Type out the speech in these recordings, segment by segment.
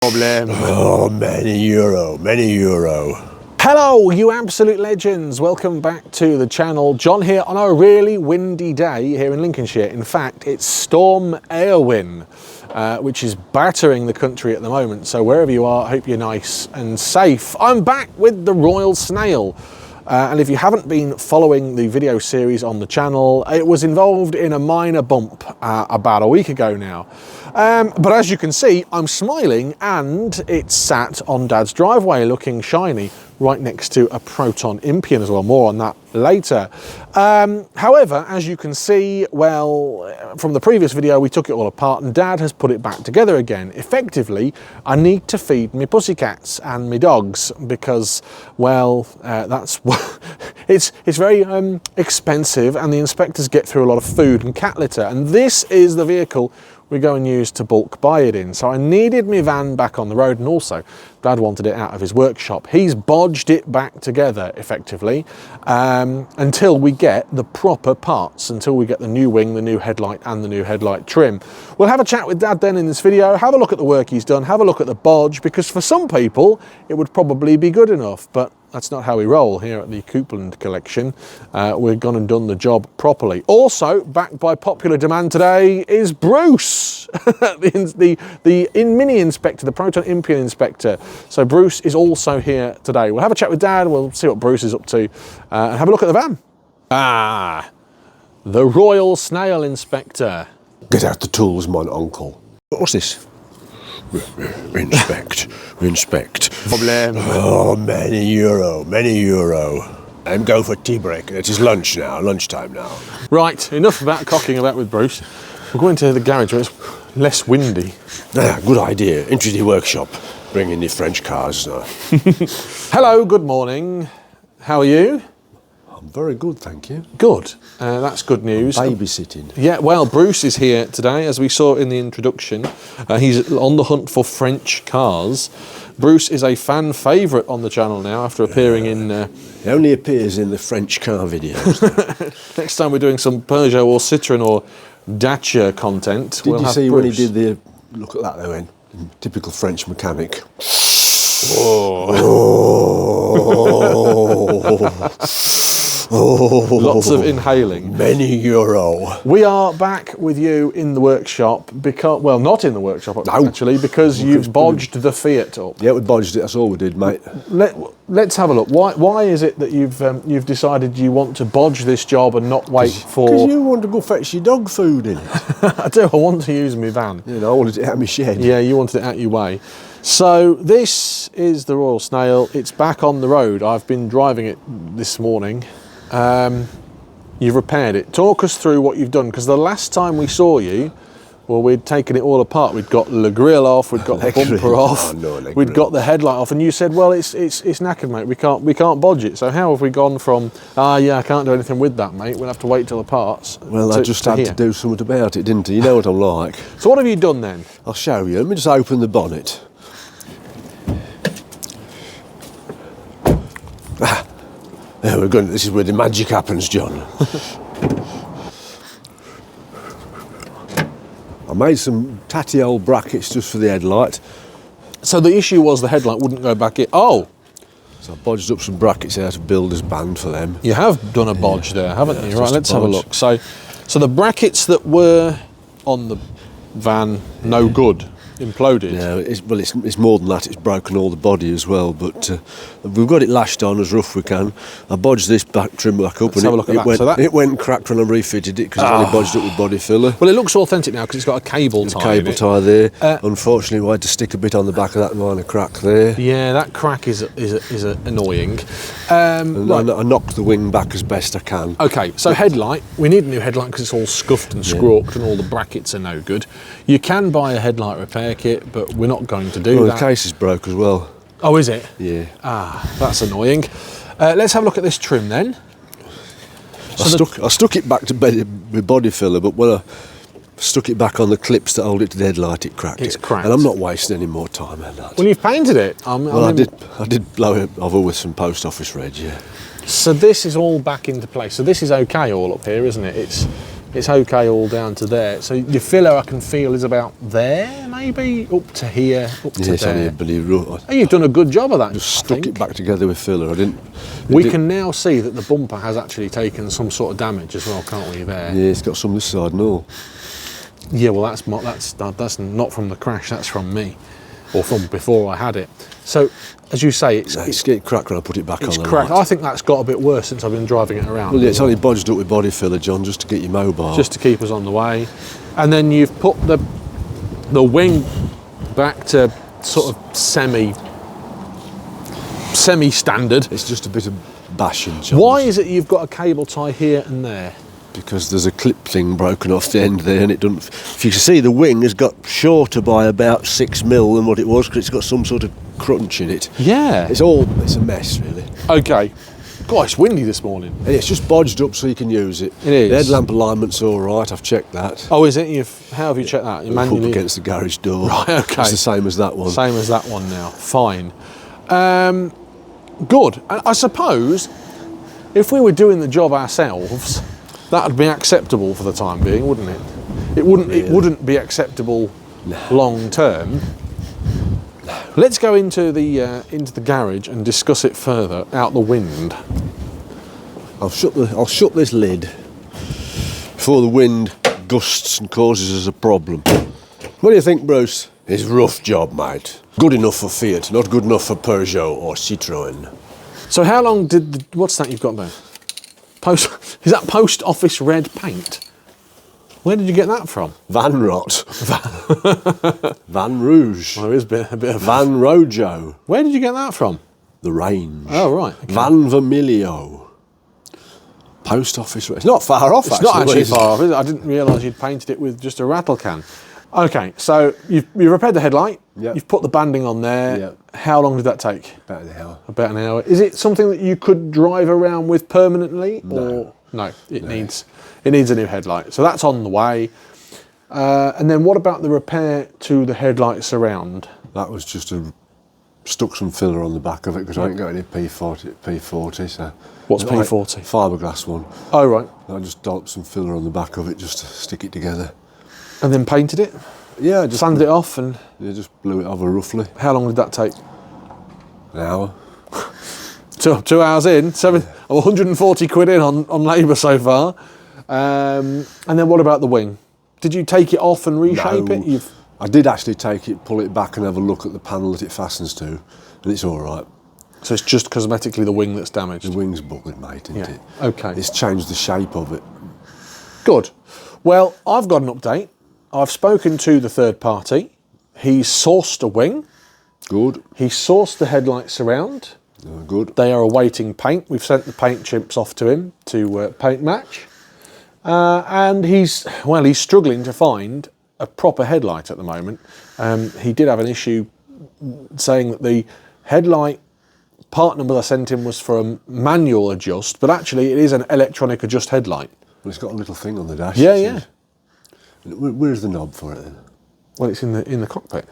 Problem. Oh, many euro. Hello, you absolute legends. Welcome back to the channel. John here on a really windy day here in Lincolnshire. In fact, it's Storm Airwin, which is battering the country at the moment. So wherever you are, I hope you're nice and safe. I'm back with the Royal Snail. And if you haven't been following the video series on the channel, it was involved in a minor bump about a week ago now. But as you can see, I'm smiling and it's sat on Dad's driveway looking shiny right next to a Proton Impian as well. More on that later. However, as you can see, well, from the previous video, we took it all apart and Dad has put it back together again. Effectively, I need to feed me pussycats and me dogs because, well, that's it's very expensive and the inspectors get through a lot of food and cat litter. And this is the vehicle we go and use to bulk buy it in. So I needed my van back on the road, and also Dad wanted it out of his workshop. He's bodged it back together effectively until we get the proper parts, until we get the new wing, the new headlight and the new headlight trim. We'll have a chat with Dad then in this video, have a look at the work he's done, have a look at the bodge, because for some people it would probably be good enough, but that's not how we roll here at the Coupland collection. We've gone and done the job properly. Also, backed by popular demand today is Bruce, the mini inspector, the Proton Impian inspector. So Bruce is also here today. We'll have a chat with Dad, we'll see what Bruce is up to, and have a look at the van. Ah, the Royal Snail inspector. Get out the tools, mon uncle. What's this? Inspect. Problem. Oh, many euro. I'm going for tea break. It is lunchtime now. Right, enough about cocking about with Bruce. We're going to the garage where it's less windy. Good idea. Into the workshop. Bring in the French cars now. Hello, good morning. How are you? I'm very good, thank you. Good. That's good news. Babysitting. Yeah, well, Bruce is here today, as we saw in the introduction. He's on the hunt for French cars. Bruce is a fan favourite on the channel now after appearing in... He only appears in the French car videos. Next time we're doing some Peugeot or Citroën or Dacia content. Did you see Bruce when he did the... Look at that though, in typical French mechanic. Lots of inhaling. Many euro. We are back with you in the workshop because, well, not in the workshop actually, because you've bodged the Fiat up. Yeah, we bodged it. That's all we did, mate. Let's have a look. Why is it that you've decided you want to bodge this job and not wait for? Because you want to go fetch your dog food in it. I do. I want to use my van. You know, I wanted it out of my shed. Yeah, you wanted it out your way. So this is the Royal Snail. It's back on the road. I've been driving it this morning. You've repaired it. Talk us through what you've done, because the last time we saw you, well, we'd taken it all apart. We'd got the grille off, we'd got the bumper off, we'd got the headlight off, and you said, well, it's knackered, mate. We can't bodge it. So how have we gone from, yeah, I can't do anything with that, mate. We'll have to wait till the parts. Well, I just had to do something about it, didn't I? You know what I'm like. So what have you done then? I'll show you. Let me just open the bonnet. There we're going. This is where the magic happens, John. I made some tatty old brackets just for the headlight. So the issue was the headlight wouldn't go back in. Oh! So I bodged up some brackets out of builder's band for them. You have done a bodge there, haven't you? Right, let's have a look. So the brackets that were on the van, no good. Imploded. Yeah, it's more than that. It's broken all the body as well. But we've got it lashed on as rough we can. I bodged this back trim back up, it went cracked when I refitted it because I only bodged it with body filler. Well, it looks authentic now because it's got a cable tie. Cable tie there. Unfortunately, we had to stick a bit on the back of that minor crack there. Yeah, that crack is annoying. And I knocked the wing back as best I can. Okay, so headlight. We need a new headlight because it's all scuffed and squawked and all the brackets are no good. You can buy a headlight repair kit, but we're not going to do that. The case is broke as well. Oh, is it? Yeah. That's annoying. Let's have a look at this trim then. I stuck it back to with body filler, but when I stuck it back on the clips that hold it to the headlight, it cracked. It's cracked. And I'm not wasting any more time on that. Well, you've painted it. I did blow it over with some post office reg, yeah. So this is all back into place. So this is okay all up here, isn't it? It's okay all down to there. So your filler, I can feel, is about there, maybe up to here, up to it's there. only a bloody rough. And you've done a good job of that. Just stuck it back together with filler. We can now see that the bumper has actually taken some sort of damage as well, can't we? There. Yeah, it's got some this side and all. Yeah, well, that's not from the crash. That's from me, or from before I had it. So, as you say, it's getting cracked when I put it back on. It's cracked. I think that's got a bit worse since I've been driving it around. Well, yeah, it's only bodged up with body filler, John, just to get you mobile. Just to keep us on the way. And then you've put the wing back to sort of semi-standard. It's just a bit of bashing, John. Why is it you've got a cable tie here and there? Because there's a clip thing broken off the end there, and it doesn't. If you can see, the wing has got shorter by about 6 mil than what it was, because it's got some sort of crunch in it. Yeah. It's a mess, really. Okay. God, it's windy this morning. And it's just bodged up so you can use it. It is. The headlamp alignment's all right. I've checked that. Oh, is it? How have you checked that? You manually up against the garage door. Right. Okay. It's the same as that one. Same as that one now. Fine. Good. I suppose if we were doing the job ourselves, that would be acceptable for the time being, wouldn't it? It wouldn't. Really? It wouldn't be acceptable long term. Let's go into the garage and discuss it further out the wind. I'll shut this lid before the wind gusts and causes us a problem. What do you think, Bruce? It's a rough job, mate. Good enough for Fiat, not good enough for Peugeot or Citroën. So how long what's that you've got there? Is that post office red paint? Where did you get that from? Van Rot. Van Rouge. Well, there is a bit of Van Rojo. Where did you get that from? The range. Oh, right. Okay. Van Vermilio. Post office red. It's not far off, It's not actually far off, is it? I didn't realise you'd painted it with just a rattle can. Okay, so you've repaired the headlight. Yep. You've put the banding on there. Yep. How long did that take? About an hour. About an hour. Is it something that you could drive around with permanently? No. Or no, it needs a new headlight. So that's on the way. And then what about the repair to the headlight surround? That was just stuck some filler on the back of it because I ain't got any P40. So what's P40? Fiberglass one. Oh, right. I just dolloped some filler on the back of it just to stick it together. And then painted it? Yeah, just sanded it off and... Yeah, just blew it over roughly. How long did that take? An hour. 2 hours in, 140 quid in on labour so far. And then what about the wing? Did you take it off and reshape it? I did actually take it, pull it back and have a look at the panel that it fastens to, and it's all right. So it's just cosmetically the wing that's damaged? The wing's buggered, mate, isn't it? Okay. It's changed the shape of it. Good. Well, I've got an update. I've spoken to the third party. He's sourced a wing. Good. He's sourced the headlight surround. Good. They are awaiting paint. We've sent the paint chimps off to him to paint match. And he's struggling to find a proper headlight at the moment. He did have an issue saying that the headlight part number I sent him was for a manual adjust, but actually it is an electronic adjust headlight. Well, it's got a little thing on the dash. Yeah. Where's the knob for it then? Well, it's in the cockpit.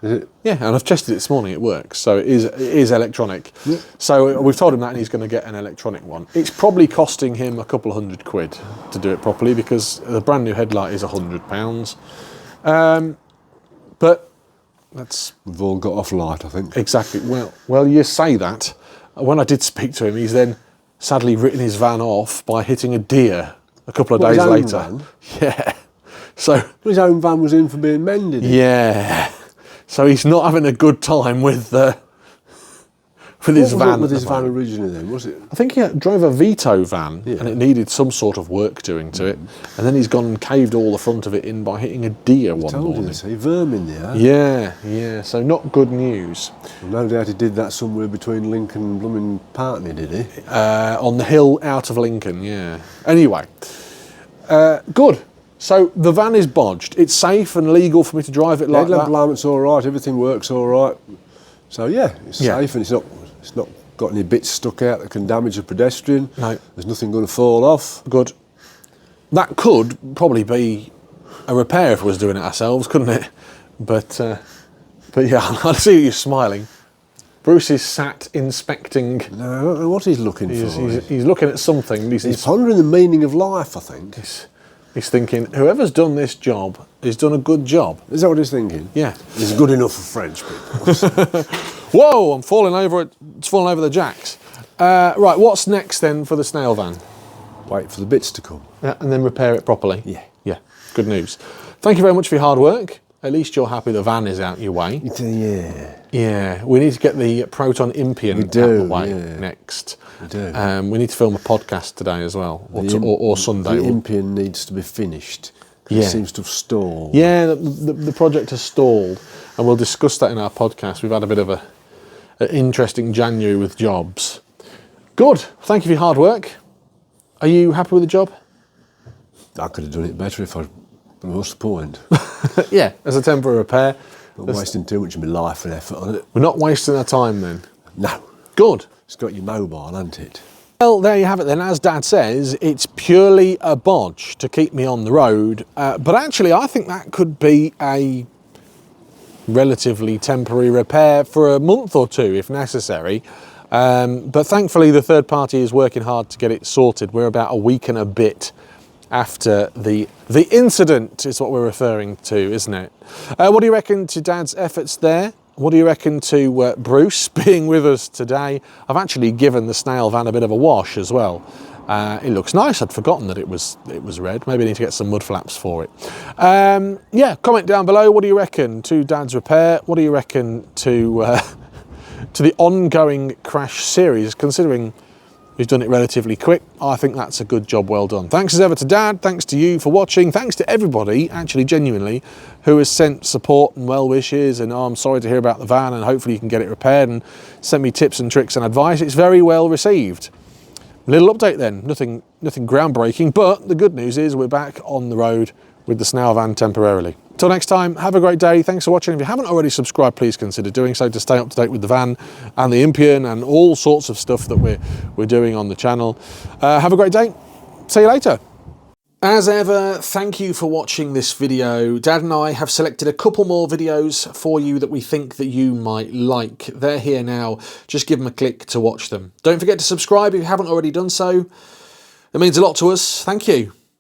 Is it? Yeah, and I've tested it this morning. It works, so it is electronic. Yeah. So we've told him that, and he's going to get an electronic one. It's probably costing him a couple of £100 to do it properly because the brand new headlight is £100. But we've all got off light, I think. Exactly. Well, you say that. When I did speak to him, he's then sadly written his van off by hitting a deer a couple of days later. Van? Yeah. So his own van was in for being mended. Yeah. So he's not having a good time with his van. What was his van originally then? Was it? I think he drove a Vito van, and it needed some sort of work doing to it. And then he's gone and caved all the front of it in by hitting a deer one morning. See vermin there. Yeah. So not good news. Well, no doubt he did that somewhere between Lincoln and blooming Partney, did he? On the hill out of Lincoln. Yeah. Anyway, good. So the van is bodged. It's safe and legal for me to drive it like that. Headlamp alignment's all right. Everything works all right. So yeah, it's safe and it's not got any bits stuck out that can damage a pedestrian. No. There's nothing going to fall off. Good. That could probably be a repair if we was doing it ourselves, couldn't it? But yeah, I see you're smiling. Bruce is sat inspecting. No, I don't know what he's looking for. He's looking at something. He's pondering the meaning of life, I think. He's thinking, whoever's done this job has done a good job. Is that what he's thinking? Yeah. It's good enough for French people. Whoa, I'm falling over it. It's falling over the jacks. Right, what's next then for the Snail van? Wait for the bits to come. Yeah, and then repair it properly? Yeah. Yeah, good news. Thank you very much for your hard work. At least you're happy the van is out your way. Yeah. Yeah, we need to get the Proton Impian out the way next. We do. We need to film a podcast today as well, or Sunday. The Impian needs to be finished. It seems to have stalled. Yeah, the project has stalled, and we'll discuss that in our podcast. We've had a bit of an interesting January with jobs. Good. Thank you for your hard work. Are you happy with the job? I could have done it better if I... What's the point? Yeah, as a temporary repair. Not wasting too much of my life and effort on it. We're not wasting our time then? No. Good. It's got your mobile, hasn't it? Well, there you have it then. As Dad says, it's purely a bodge to keep me on the road. But actually, I think that could be a relatively temporary repair for a month or two, if necessary. But thankfully, the third party is working hard to get it sorted. We're about a week and a bit after the incident is what we're referring to, isn't it? What do you reckon to Dad's efforts there? What do you reckon to Bruce being with us today? I've actually given the Snail van a bit of a wash as well. It looks nice. I'd forgotten that it was red. Maybe I need to get some mud flaps for it. Yeah, comment down below. What do you reckon to Dad's repair? What do you reckon to the ongoing crash series, considering we've done it relatively quick? I think that's a good job well done. Thanks as ever to Dad, thanks to you for watching, thanks to everybody, actually genuinely, who has sent support and well wishes, and I'm sorry to hear about the van and hopefully you can get it repaired, and sent me tips and tricks and advice. It's very well received. Little update then, nothing groundbreaking, but the good news is we're back on the road with the Snail van temporarily. Till next time, have a great day. Thanks for watching. If you haven't already subscribed, please consider doing so to stay up to date with the van and the Impian and all sorts of stuff that we're doing on the channel. Have a great day. See you later. As ever, thank you for watching this video. Dad and I have selected a couple more videos for you that we think that you might like. They're here now. Just give them a click to watch them. Don't forget to subscribe if you haven't already done so. It means a lot to us. Thank you.